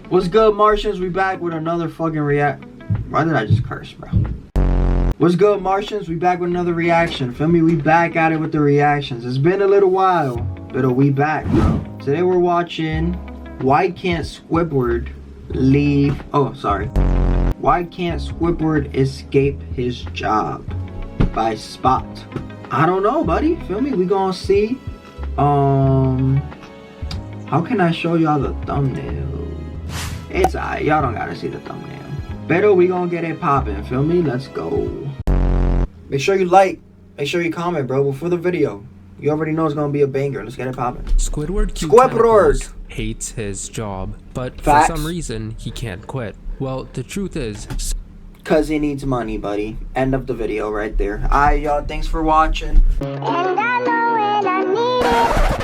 What's good, Martians? We back with another fucking react. Why did I just curse, bro? What's good, Martians? We back with another reaction. Feel me? We back at it with the reactions. It's been a little while, but we back, bro. Today we're watching Why Can't Squidward Leave? Oh, sorry. Why Can't Squidward Escape His Job by Spot. I don't know, buddy. Feel me? We gonna see. How can I show y'all the thumbnail? It's alright, y'all don't gotta see the thumbnail. Better we gonna get it poppin', feel me? Let's go. Make sure you like, make sure you comment, bro, before the video. You already know it's gonna be a banger. Let's get it poppin'. Squidward hates his job, but Facts. for some reason he can't quit. Well, the truth is, cause he needs money, buddy. End of the video right there. Alright, y'all, thanks for watching.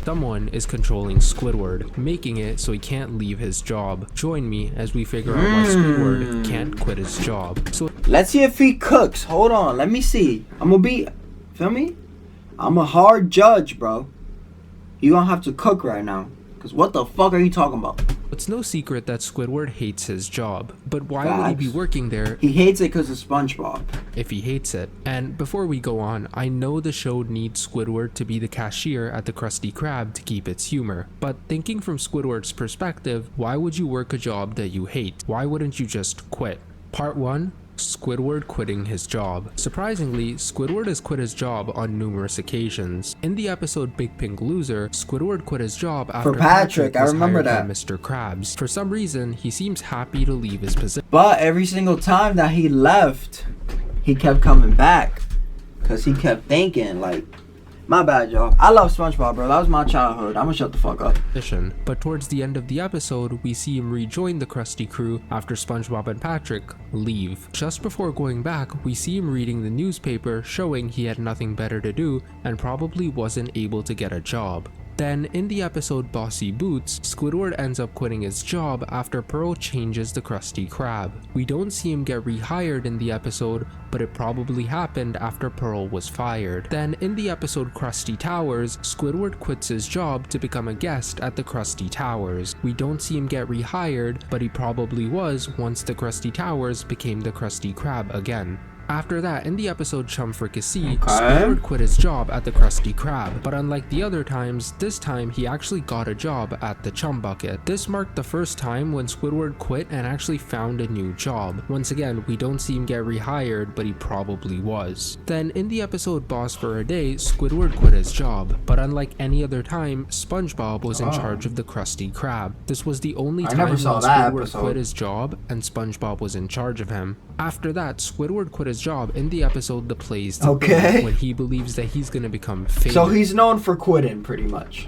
someone is controlling Squidward, making it so he can't leave his job. Join me as we figure out why Squidward can't quit his job. So let's see if he cooks. Hold on, let me see. I'm gonna be, feel me? I'm a hard judge, bro. You gonna have to cook right now. Cause what the fuck are you talking about? it's no secret that Squidward hates his job, but why would he be working there? He hates it because of SpongeBob. If he hates it. And before we go on, I know the show needs Squidward to be the cashier at the Krusty Krab to keep its humor, but thinking from Squidward's perspective, why would you work a job that you hate? Why wouldn't you just quit? Part 1. Squidward quitting his job. Surprisingly, Squidward has quit his job on numerous occasions. In the episode Big Pink Loser, Squidward quit his job after Patrick I remember that. Mr. Krabbs. For some reason, he seems happy to leave his position. But every single time that he left, he kept coming back. Cause he kept thinking like, my bad, y'all. I love SpongeBob, bro. That was my childhood. I'm gonna shut the fuck up. But towards the end of the episode, we see him rejoin the Krusty crew after SpongeBob and Patrick leave. Just before going back, we see him reading the newspaper showing he had nothing better to do and probably wasn't able to get a job. Then, in the episode Bossy Boots, Squidward ends up quitting his job after Pearl changes the Krusty Krab. We don't see him get rehired in the episode, but it probably happened after Pearl was fired. Then, in the episode Krusty Towers, Squidward quits his job to become a guest at the Krusty Towers. We don't see him get rehired, but he probably was once the Krusty Towers became the Krusty Krab again. After that, in the episode Chum Fricassee, Squidward quit his job at the Krusty Krab, but unlike the other times, this time he actually got a job at the Chum Bucket. This marked the first time when Squidward quit and actually found a new job. Once again, we don't see him get rehired, but he probably was. Then, in the episode Boss for a Day, Squidward quit his job, but unlike any other time, SpongeBob was in charge of the Krusty Krab. This was the only time when Squidward quit his job and SpongeBob was in charge of him. After that, Squidward quit his job in the episode The Plays to Be, when he believes that he's gonna become famous. So he's known for quitting pretty much.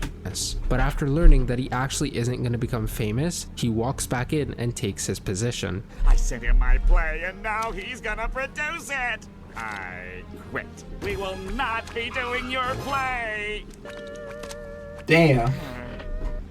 But after learning that he actually isn't gonna become famous, he walks back in and takes his position. I sent him my play and now he's gonna produce it. I quit. We will not be doing your play. Damn.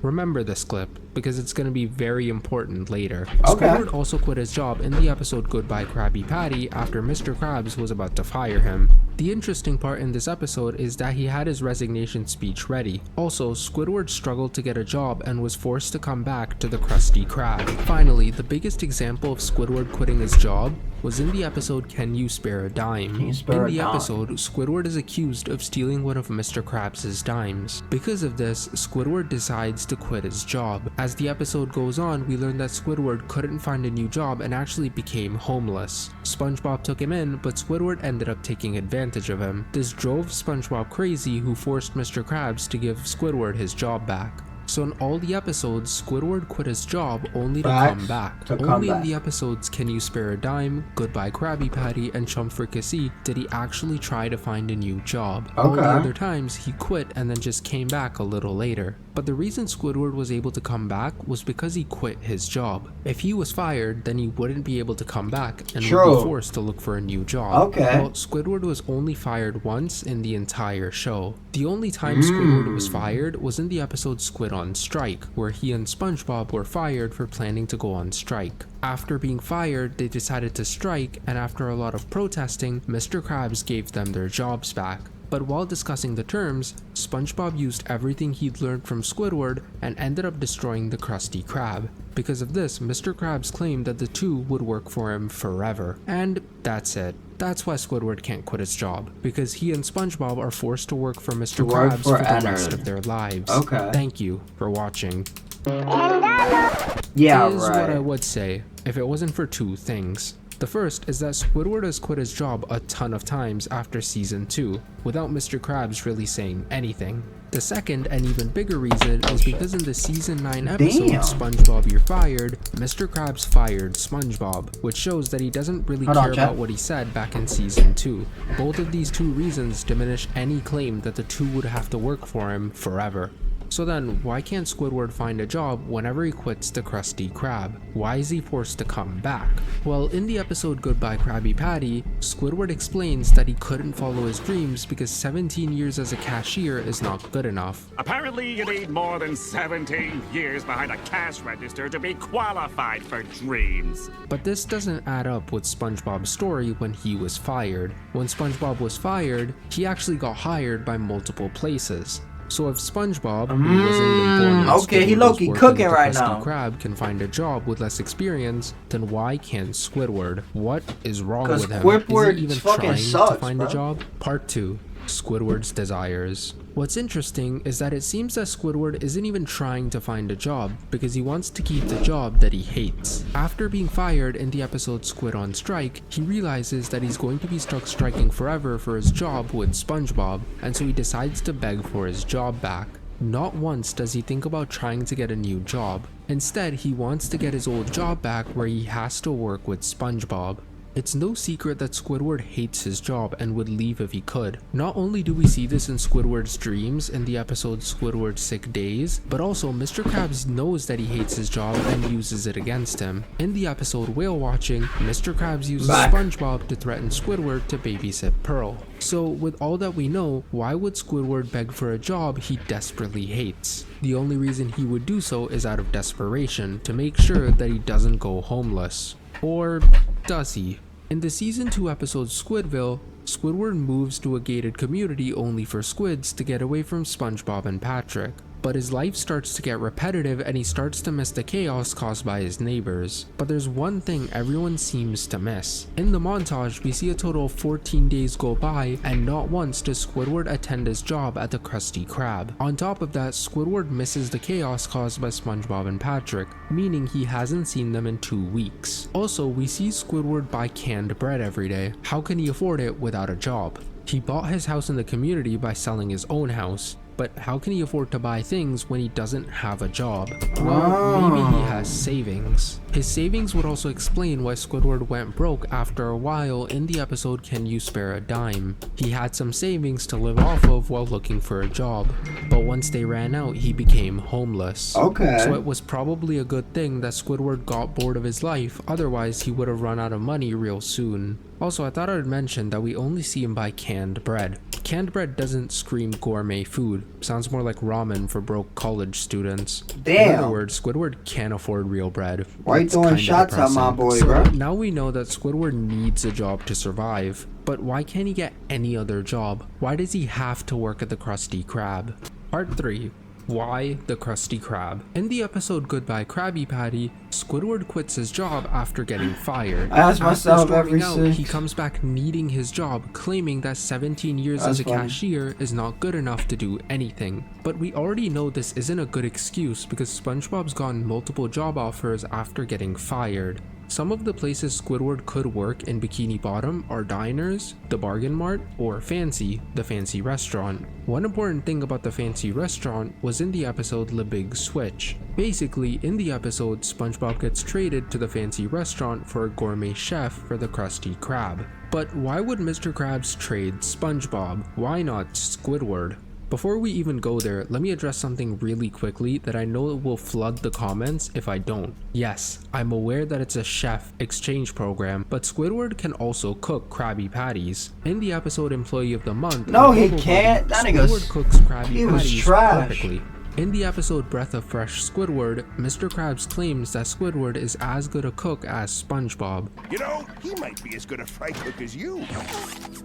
Remember this clip, because it's going to be very important later. Squidward also quit his job in the episode Goodbye Krabby Patty after Mr. Krabs was about to fire him. The interesting part in this episode is that he had his resignation speech ready. Also, Squidward struggled to get a job and was forced to come back to the Krusty Krab. Finally, the biggest example of Squidward quitting his job was in the episode Can You Spare a Dime? In the episode, Squidward is accused of stealing one of Mr. Krabs' dimes. Because of this, Squidward decides to quit his job. As the episode goes on, we learn that Squidward couldn't find a new job and actually became homeless. SpongeBob took him in, but Squidward ended up taking advantage of him. This drove SpongeBob crazy, who forced Mr. Krabs to give Squidward his job back. So in all the episodes, Squidward quit his job only to come back. Only in the episodes Can You Spare a Dime, Goodbye Krabby Patty, and Chum Fricassee did he actually try to find a new job. All the other times, he quit and then just came back a little later. But the reason Squidward was able to come back was because he quit his job. If he was fired, then he wouldn't be able to come back and would be forced to look for a new job. Well, Squidward was only fired once in the entire show. The only time Squidward was fired was in the episode Squid on Strike, where he and SpongeBob were fired for planning to go on strike. After being fired, they decided to strike, and after a lot of protesting, Mr. Krabs gave them their jobs back. But while discussing the terms, SpongeBob used everything he'd learned from Squidward and ended up destroying the Krusty Krab. Because of this, Mr. Krabs claimed that the two would work for him forever. And that's it. That's why Squidward can't quit his job, because he and SpongeBob are forced to work for Mr. Krabs for the rest of their lives. Okay. Thank you for watching. Yeah, is right. what I would say if it wasn't for two things. The first is that Squidward has quit his job a ton of times after season 2, without Mr. Krabs really saying anything. The second and even bigger reason is because in the season 9 episode, SpongeBob You're Fired, Mr. Krabs fired SpongeBob, which shows that he doesn't really care about what he said back in season 2. Both of these two reasons diminish any claim that the two would have to work for him forever. So then, why can't Squidward find a job whenever he quits the Krusty Krab? Why is he forced to come back? Well, in the episode Goodbye Krabby Patty, Squidward explains that he couldn't follow his dreams because 17 years as a cashier is not good enough. Apparently, you need more than 17 years behind a cash register to be qualified for dreams. But this doesn't add up with SpongeBob's story when he was fired. When SpongeBob was fired, he actually got hired by multiple places. So if SpongeBob, who wasn't even born okay, he low-key cooking right now, Krab can find a job with less experience, then why can't Squidward? What is wrong with him? Squidward is he even trying to find a job? Part 2. Squidward's desires. What's interesting is that it seems that Squidward isn't even trying to find a job because he wants to keep the job that he hates. After being fired in the episode Squid on Strike, he realizes that he's going to be stuck striking forever for his job with SpongeBob, and so he decides to beg for his job back. Not once does he think about trying to get a new job. Instead, he wants to get his old job back where he has to work with SpongeBob. It's no secret that Squidward hates his job and would leave if he could. Not only do we see this in Squidward's dreams in the episode Squidward's Sick Days, but also Mr. Krabs knows that he hates his job and uses it against him. In the episode Whale Watching, Mr. Krabs uses SpongeBob to threaten Squidward to babysit Pearl. So with all that we know, why would Squidward beg for a job he desperately hates? The only reason he would do so is out of desperation, to make sure that he doesn't go homeless. Or does he? In the season 2 episode Squidville, Squidward moves to a gated community only for squids to get away from SpongeBob and Patrick. But his life starts to get repetitive and he starts to miss the chaos caused by his neighbors. But there's one thing everyone seems to miss. In the montage, we see a total of 14 days go by and not once does Squidward attend his job at the Krusty Krab. On top of that, Squidward misses the chaos caused by SpongeBob and Patrick, meaning he hasn't seen them in 2 weeks. Also, we see Squidward buy canned bread every day. How can he afford it without a job? He bought his house in the community by selling his own house. But how can he afford to buy things when he doesn't have a job? Well, maybe he has savings. His savings would also explain why Squidward went broke after a while in the episode Can You Spare a Dime? He had some savings to live off of while looking for a job, but once they ran out, he became homeless. Okay. So it was probably a good thing that Squidward got bored of his life, otherwise he would have run out of money real soon. Also, I thought I would mention that we only see him buy canned bread. Canned bread doesn't scream gourmet food. Sounds more like ramen for broke college students. Damn. In other words, Squidward can't afford real bread. Why you throwing shots at my boy, bro? Now we know that Squidward needs a job to survive. But why can't he get any other job? Why does he have to work at the Krusty Krab? Part 3. Why the Krusty Krab? In the episode Goodbye Krabby Patty, Squidward quits his job after getting fired. I ask myself every since he comes back needing his job, claiming that 17 years as a cashier is not good enough to do anything. But we already know this isn't a good excuse because SpongeBob's gotten multiple job offers after getting fired. Some of the places Squidward could work in Bikini Bottom are Diners, the Bargain Mart, or Fancy, the fancy restaurant. One important thing about the fancy restaurant was in the episode The Big Switch. Basically, in the episode, SpongeBob gets traded to the fancy restaurant for a gourmet chef for the Krusty Krab. But why would Mr. Krabs trade SpongeBob? Why not Squidward? Before we even go there, let me address something really quickly that I know will flood the comments if I don't. Yes, I'm aware that it's a chef exchange program, but Squidward can also cook Krabby Patties. In the episode Employee of the Month, no, he can't. That Squidward cooks Krabby Patties perfectly. In the episode Breath of Fresh Squidward, Mr. Krabs claims that Squidward is as good a cook as SpongeBob. You know, he might be as good a fry cook as you.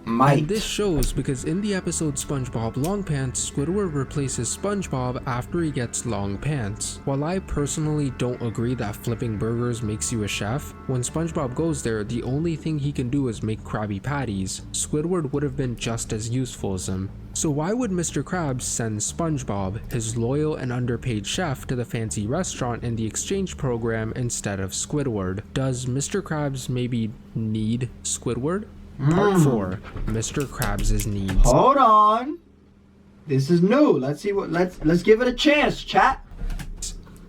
Might. And this shows because in the episode SpongeBob Long Pants, Squidward replaces SpongeBob after he gets long pants. While I personally don't agree that flipping burgers makes you a chef, when SpongeBob goes there, the only thing he can do is make Krabby Patties. Squidward would have been just as useful as him. So why would Mr. Krabs send SpongeBob, his loyal and underpaid chef, to the fancy restaurant in the exchange program instead of Squidward? Does Mr. Krabs maybe need Squidward? Part 4. Mr. Krabs' needs. Hold on. This is new. Let's see what let's give it a chance, chat.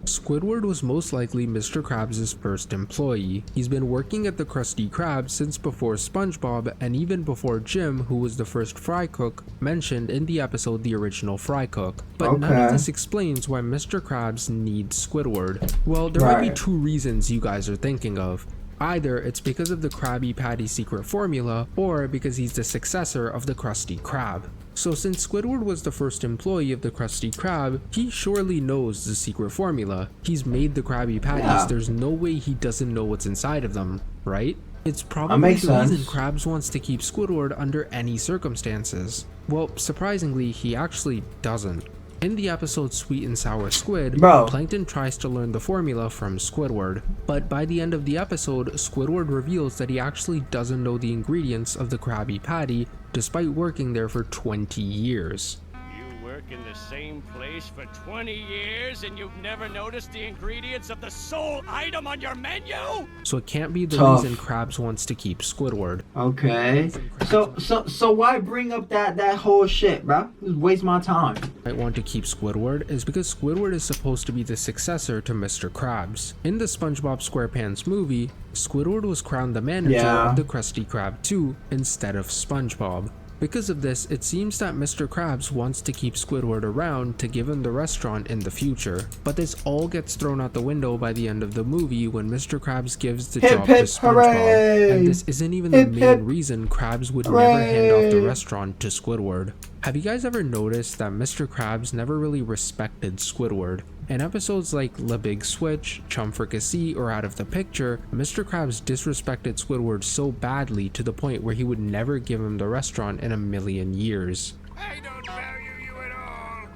Squidward was most likely Mr. Krabs' first employee. He's been working at the Krusty Krab since before SpongeBob and even before Jim, who was the first fry cook, mentioned in the episode The Original Fry Cook. But none of this explains why Mr. Krabs needs Squidward. Well, there might be two reasons you guys are thinking of. Either it's because of the Krabby Patty secret formula, or because he's the successor of the Krusty Krab. So since Squidward was the first employee of the Krusty Krab, he surely knows the secret formula. He's made the Krabby Patties, there's no way he doesn't know what's inside of them, right? It's probably the reason Krabs wants to keep Squidward under any circumstances. Well, surprisingly, he actually doesn't. In the episode Sweet and Sour Squid, Plankton tries to learn the formula from Squidward, but by the end of the episode, Squidward reveals that he actually doesn't know the ingredients of the Krabby Patty, despite working there for 20 years. You work in the same place for 20 years and you've never noticed the ingredients of the sole item on your menu? So it can't be the reason Krabs wants to keep Squidward. Okay. So why bring up that whole shit, bro? Just waste my time. I want to keep Squidward is because Squidward is supposed to be the successor to Mr. Krabs. In the SpongeBob SquarePants movie, Squidward was crowned the manager of the Krusty Krab 2 instead of SpongeBob. Because of this, it seems that Mr. Krabs wants to keep Squidward around to give him the restaurant in the future. But this all gets thrown out the window by the end of the movie when Mr. Krabs gives the job to SpongeBob. And this isn't even the main reason Krabs would never hand off the restaurant to Squidward. Have you guys ever noticed that Mr. Krabs never really respected Squidward? In episodes like Le Big Switch, Chum Fricassee, or Out of the Picture, Mr. Krabs disrespected Squidward so badly to the point where he would never give him the restaurant in a million years. I don't value you at all.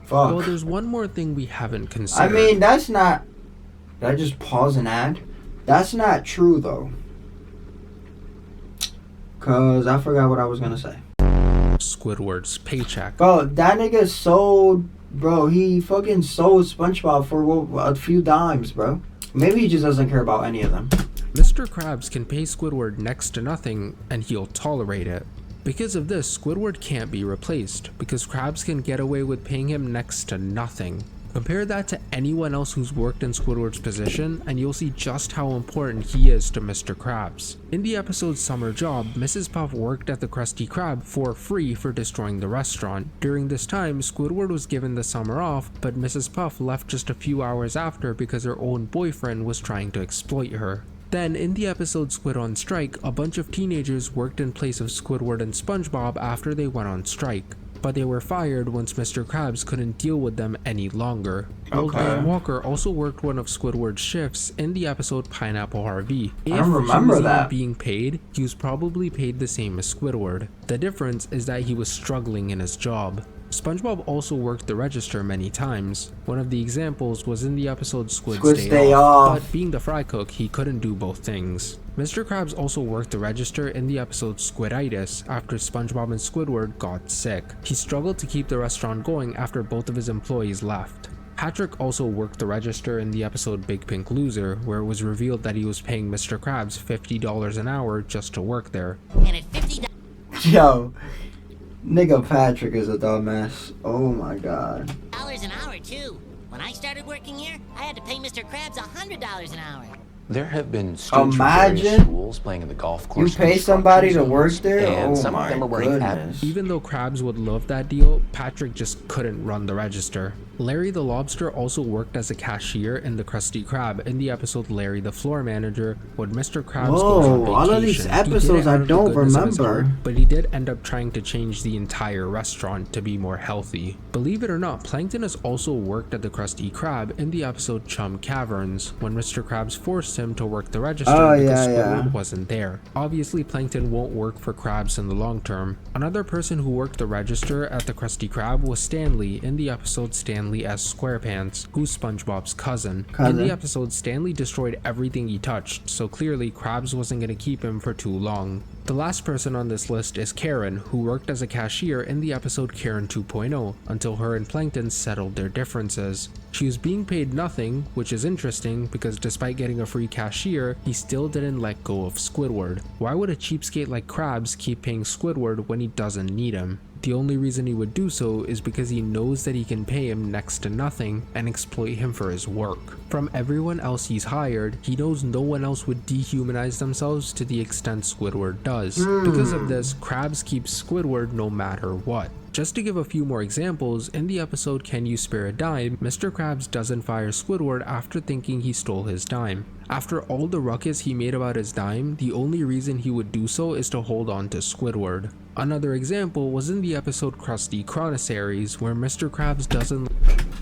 Fuck. Well, there's one more thing we haven't considered. I mean, that's not... Did I just pause and add? That's not true, though. Because I forgot what I was going to say. Squidward's paycheck. Bro, that nigga sold... Bro, he fucking sold SpongeBob for a few dimes, bro. Maybe he just doesn't care about any of them. Mr. Krabs can pay Squidward next to nothing, and he'll tolerate it. Because of this, Squidward can't be replaced, because Krabs can get away with paying him next to nothing. Compare that to anyone else who's worked in Squidward's position, and you'll see just how important he is to Mr. Krabs. In the episode Summer Job, Mrs. Puff worked at the Krusty Krab for free for destroying the restaurant. During this time, Squidward was given the summer off, but Mrs. Puff left just a few hours after because her own boyfriend was trying to exploit her. Then, in the episode Squid on Strike, a bunch of teenagers worked in place of Squidward and SpongeBob after they went on strike. But they were fired once Mr. Krabs couldn't deal with them any longer. Old Man Walker also worked one of Squidward's shifts in the episode Pineapple Harvey. If I remember he was that. even being paid, he was probably paid the same as Squidward. The difference is that he was struggling in his job. SpongeBob also worked the register many times. One of the examples was in the episode Squid's Day Off, but being the fry cook, he couldn't do both things. Mr. Krabs also worked the register in the episode Squiditis after SpongeBob and Squidward got sick. He struggled to keep the restaurant going after both of his employees left. Patrick also worked the register in the episode Big Pink Loser, where it was revealed that he was paying Mr. Krabs $50 an hour just to work there. And at $50... Yo, nigga Patrick is a dumbass. Oh my god. an hour, too. When I started working here, I had to pay Mr. Krabs $100 an hour. There have been students from various schools playing in the golf course. You pay somebody to work there? And oh some my of them are wearing goodness. Even though Krabs would love that deal, Patrick just couldn't run the register. Larry the Lobster also worked as a cashier in the Krusty Krab in the episode Larry the Floor Manager when Mr. Krabs goes on vacation. All of these episodes I don't remember. But he did end up trying to change the entire restaurant to be more healthy. Believe it or not, Plankton has also worked at the Krusty Krab in the episode Chum Caverns when Mr. Krabs forced him to work the register because Squidward wasn't there. Obviously, Plankton won't work for Krabs in the long term. Another person who worked the register at the Krusty Krab was Stanley in the episode Stanley S. SquarePants, who's SpongeBob's cousin. In the episode, Stanley destroyed everything he touched, so clearly Krabs wasn't going to keep him for too long. The last person on this list is Karen, who worked as a cashier in the episode Karen 2.0 until her and Plankton settled their differences. She was being paid nothing, which is interesting because despite getting a free cashier, he still didn't let go of Squidward. Why would a cheapskate like Krabs keep paying Squidward when he doesn't need him? The only reason he would do so is because he knows that he can pay him next to nothing and exploit him for his work. From everyone else he's hired, he knows no one else would dehumanize themselves to the extent Squidward does. Because of this, Krabs keeps Squidward no matter what. Just to give a few more examples, in the episode Can You Spare a Dime, Mr. Krabs doesn't fire Squidward after thinking he stole his dime. After all the ruckus he made about his dime, the only reason he would do so is to hold on to Squidward. Another example was in the episode Krusty Chronissaries, where Mr. Krabs doesn't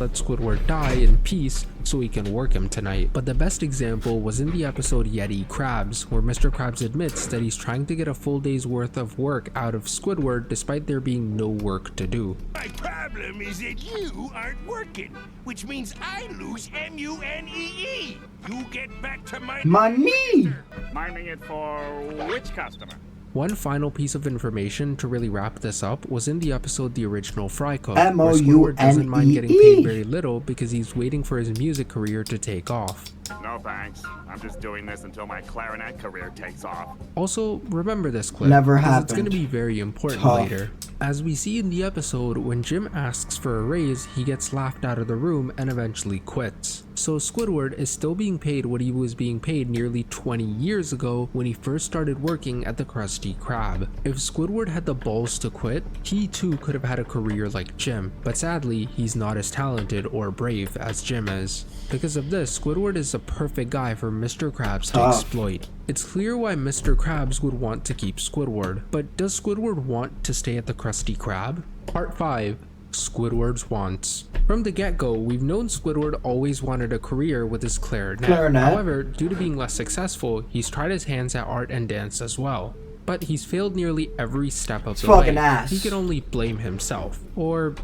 let Squidward die in peace so he can work him tonight. But the best example was in the episode Yeti Krabs, where Mr. Krabs admits that he's trying to get a full day's worth of work out of Squidward despite there being no work to do. My problem is that you aren't working, which means I lose MUNEE. You get back to my money. Minding it for which customer? One final piece of information to really wrap this up was in the episode The Original Fry Cook, MOUNEE. where Squidward doesn't mind getting paid very little because he's waiting for his music career to take off. No thanks. I'm just doing this until my clarinet career takes off. Also, remember this clip, Never because happened. it's going to be very important later. As we see in the episode, when Jim asks for a raise, he gets laughed out of the room and eventually quits. So Squidward is still being paid what he was being paid nearly 20 years ago when he first started working at the Krusty Krab. If Squidward had the balls to quit, he too could have had a career like Jim, but sadly, he's not as talented or brave as Jim is. Because of this, Squidward is a perfect guy for Mr. Krabs to exploit. It's clear why Mr. Krabs would want to keep Squidward, but does Squidward want to stay at the Krusty Krab? Part 5. Squidward's wants. From the get-go, we've known Squidward always wanted a career with his clarinet. However, due to being less successful, he's tried his hands at art and dance as well. But he's failed nearly every step of the way. He can only blame himself. Or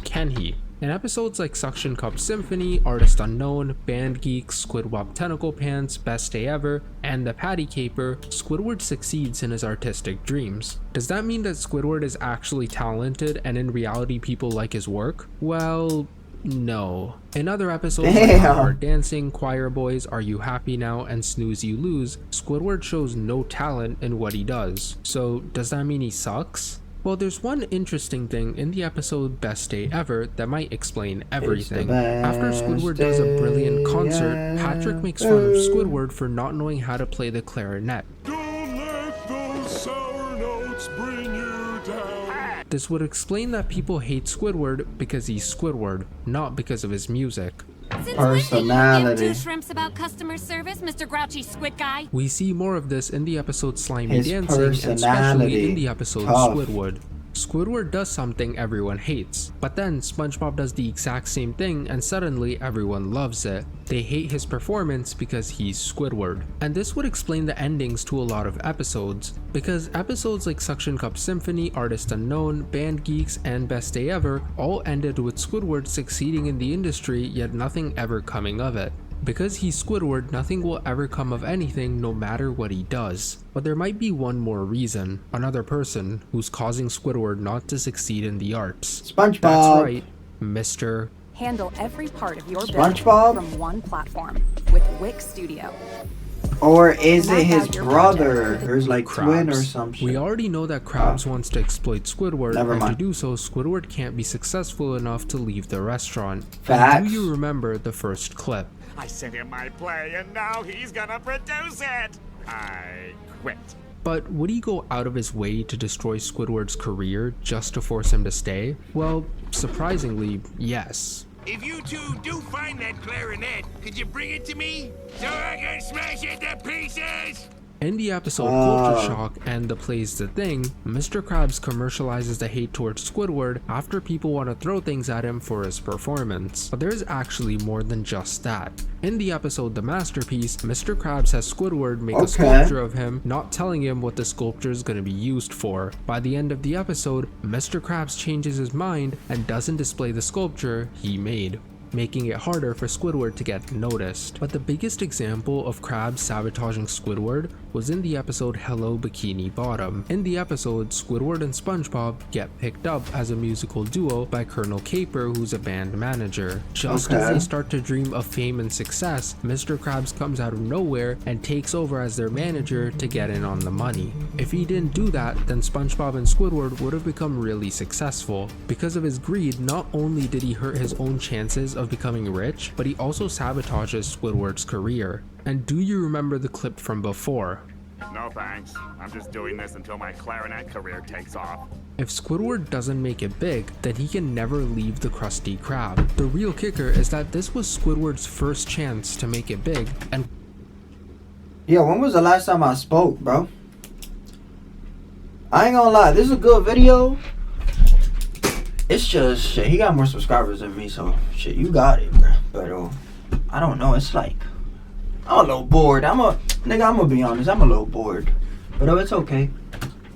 can he? In episodes like Suction Cup Symphony, Artist Unknown, Band Geeks, Squidward Tentacle Pants, Best Day Ever, and The Patty Caper, Squidward succeeds in his artistic dreams. Does that mean that Squidward is actually talented and in reality people like his work? Well, no. In other episodes like Hard Dancing, Choir Boys, Are You Happy Now, and Snooze You Lose, Squidward shows no talent in what he does. So does that mean he sucks? Well, there's one interesting thing in the episode Best Day Ever that might explain everything. After Squidward does a brilliant concert, Patrick makes fun of Squidward for not knowing how to play the clarinet. Don't let those sour notes bring you down. This would explain that people hate Squidward because he's Squidward, not because of his music. Since personality. When did you give two shrimps about customer service, Mr. Grouchy Squid Guy? We see more of this in the episode Slimy Dancing, and especially in the episode Squidward. Squidward does something everyone hates, but then SpongeBob does the exact same thing and suddenly everyone loves it. They hate his performance because he's Squidward. And this would explain the endings to a lot of episodes, because episodes like Suction Cup Symphony, Artist Unknown, Band Geeks, and Best Day Ever all ended with Squidward succeeding in the industry yet nothing ever coming of it. Because he's Squidward, nothing will ever come of anything no matter what he does. But there might be one more reason, another person who's causing Squidward not to succeed in the arts. SpongeBob! That's right, Mr. Handle every part of your SpongeBob from one platform with Wix Studio. Or is it his brother? Or his like Krabbs. twin or some shit? We already know that Krabbs wants to exploit Squidward, and to do so, Squidward can't be successful enough to leave the restaurant. And do you remember the first clip? I sent him my play and now he's gonna produce it. I quit. But would he go out of his way to destroy Squidward's career just to force him to stay? Well, surprisingly, yes. If you two do find that clarinet, could you bring it to me so I can smash it to pieces? In the episode Culture Shock and The Play's the Thing, Mr. Krabs commercializes the hate towards Squidward after people want to throw things at him for his performance. But there's actually more than just that. In the episode The Masterpiece, Mr. Krabs has Squidward make a sculpture of him, not telling him what the sculpture is going to be used for. By the end of the episode, Mr. Krabs changes his mind and doesn't display the sculpture he made, making it harder for Squidward to get noticed. But the biggest example of Krabs sabotaging Squidward was in the episode Hello Bikini Bottom. In the episode, Squidward and SpongeBob get picked up as a musical duo by Colonel Caper, who's a band manager. Just as they start to dream of fame and success, Mr. Krabs comes out of nowhere and takes over as their manager to get in on the money. If he didn't do that, then SpongeBob and Squidward would have become really successful. Because of his greed, not only did he hurt his own chances of becoming rich, but he also sabotages Squidward's career. And do you remember the clip from before? No thanks. I'm just doing this until my clarinet career takes off. If Squidward doesn't make it big, then he can never leave the Krusty Krab. The real kicker is that this was Squidward's first chance to make it big, and yeah, when was the last time I spoke, bro? I ain't gonna lie, this is a good video. It's just, shit, he got more subscribers than me, so shit, you got it, bro. But I don't know, it's like, I'm a little bored. I'm gonna be honest, I'm a little bored. But it's okay.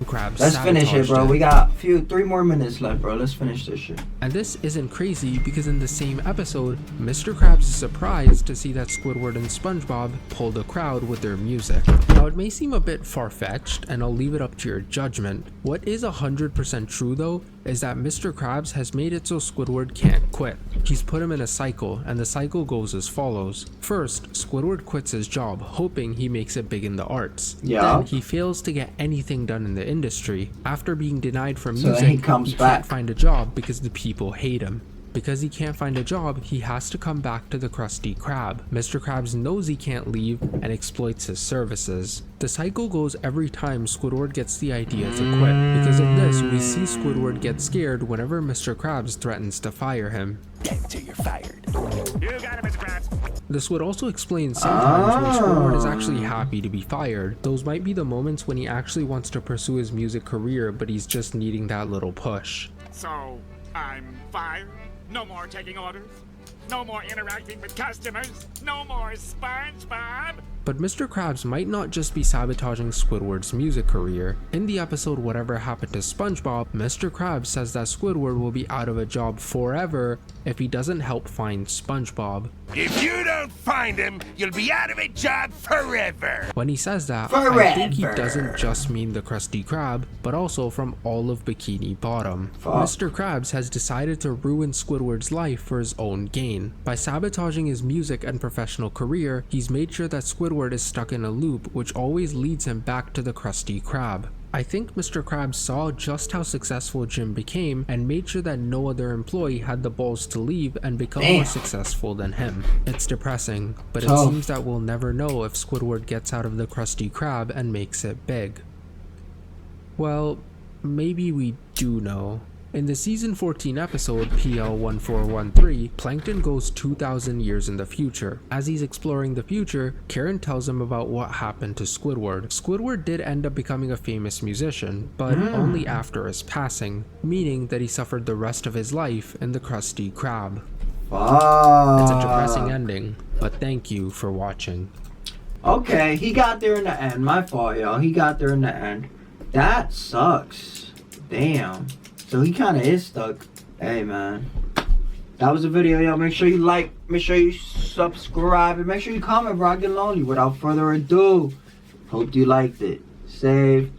Krabs Let's finish it, bro. We got 3 more minutes left, bro. Let's finish this shit. And this isn't crazy because in the same episode, Mr. Krabs is surprised to see that Squidward and SpongeBob pulled a crowd with their music. Now it may seem a bit far-fetched, and I'll leave it up to your judgment. What is 100% true though is that Mr. Krabs has made it so Squidward can't quit. He's put him in a cycle, and the cycle goes as follows. First, Squidward quits his job, hoping he makes it big in the arts. Then he fails to get anything done in the industry. After being denied from music, he can't find a job because the people hate him. Because he can't find a job, he has to come back to the Krusty Krab. Mr. Krabs knows he can't leave and exploits his services. The cycle goes every time Squidward gets the idea to quit. Because of this, we see Squidward get scared whenever Mr. Krabs threatens to fire him. Until you're fired. You got it, Mr. Krabs. This would also explain sometimes when Squidward is actually happy to be fired. Those might be the moments when he actually wants to pursue his music career, but he's just needing that little push. So, I'm fired? No more taking orders? No more interacting with customers? No more SpongeBob? But Mr. Krabs might not just be sabotaging Squidward's music career. In the episode Whatever Happened to SpongeBob, Mr. Krabs says that Squidward will be out of a job forever if he doesn't help find SpongeBob. If you don't find him, you'll be out of a job forever. When he says that, I think he doesn't just mean the Krusty Krab, but also from all of Bikini Bottom. Mr. Krabs has decided to ruin Squidward's life for his own gain. By sabotaging his music and professional career, he's made sure that Squidward is stuck in a loop which always leads him back to the Krusty Krab. I think Mr. Krabs saw just how successful Jim became and made sure that no other employee had the balls to leave and become more successful than him. It's depressing, but it seems that we'll never know if Squidward gets out of the Krusty Krab and makes it big. Well, maybe we do know. In the season 14 episode PL1413, Plankton goes 2,000 years in the future. As he's exploring the future, Karen tells him about what happened to Squidward. Squidward did end up becoming a famous musician, but only after his passing, meaning that he suffered the rest of his life in the Krusty Krab. It's a depressing ending, but thank you for watching. Okay, he got there in the end. My fault, y'all. He got there in the end. That sucks. Damn. So he kind of is stuck. Hey, man. That was the video, y'all. Make sure you like, make sure you subscribe, and make sure you comment, bro. I get lonely. Without further ado, hope you liked it. Save.